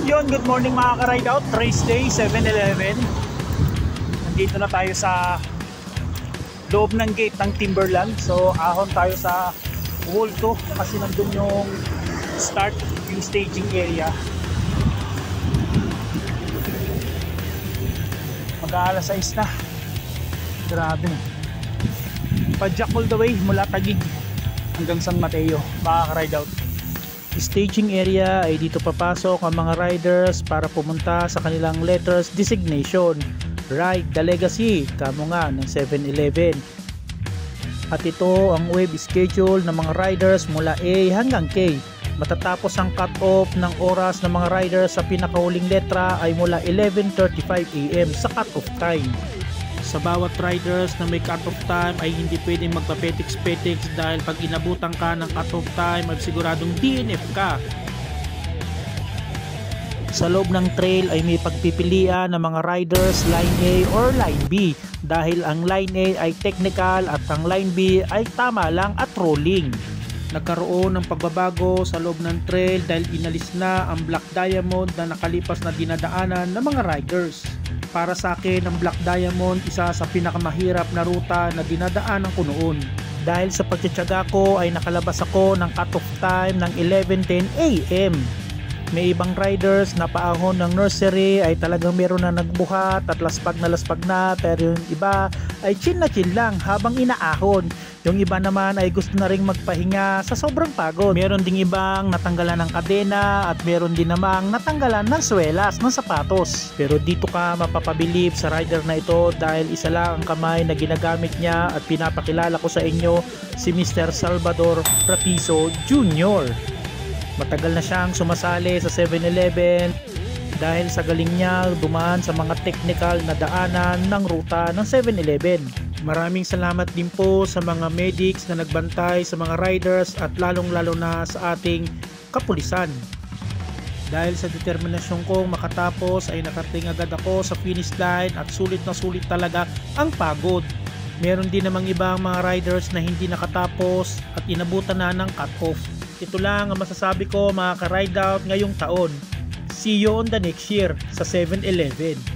Yon, good morning mga ka-ride out. Race day 7-Eleven. Nandito na tayo sa loob ng gate ng Timberland. So ahon tayo sa wall 2 kasi nandun yung start, yung staging area. Mag-aalas 6 na. Grabe. Padjak all the way mula Taguig hanggang San Mateo mga ka-ride out. Staging area ay dito papasok ang mga riders para pumunta sa kanilang letters designation. Ride the Legacy, kamo nga ng 7-Eleven. At ito ang wave schedule ng mga riders mula A hanggang K. Matatapos ang cut-off ng oras ng mga riders sa pinakahuling letra ay mula 11:35 AM sa cut-off time. Sa bawat riders na may cut-off time ay hindi pwedeng magpapetiks-petiks dahil pag inabutan ka ng cut-off time ay siguradong DNF ka. Sa loob ng trail ay may pagpipilian ng mga riders line A or line B dahil ang line A ay technical at ang line B ay tama lang at rolling. Nagkaroon ng pagbabago sa loob ng trail dahil inalis na ang Black Diamond na nakalipas na dinadaanan ng mga riders. Para sa akin, ang Black Diamond isa sa pinakamahirap na ruta na dinadaanan ko noon. Dahil sa pagtsatsaga ko ay nakalabas ako ng cut-off time ng 11:10 AM. May ibang riders na paahon ng nursery ay talagang meron na nagbuhat at laspag na, pero yung iba ay chill na chill lang habang inaahon. Yung iba naman ay gusto na ring magpahinga sa sobrang pagod. Meron ding ibang natanggalan ng kadena at meron din namang natanggalan ng swelas ng sapatos. Pero dito ka mapapabilib sa rider na ito dahil isa lang ang kamay na ginagamit niya at pinapakilala ko sa inyo si Mr. Salvador Rapizo Jr. Matagal na siyang sumasali sa 7-Eleven dahil sa galing niya dumaan sa mga technical na daanan ng ruta ng 7-Eleven. Maraming salamat din po sa mga medics na nagbantay sa mga riders at lalong-lalo na sa ating kapulisan. Dahil sa determinasyon kong makatapos ay nakarating agad ako sa finish line at sulit na sulit talaga ang pagod. Meron din namang ibang mga riders na hindi nakatapos at inabutan na ng cut-off. Ito lang ang masasabi ko mga ka-ride out ngayong taon. See you on the next year sa 7-Eleven.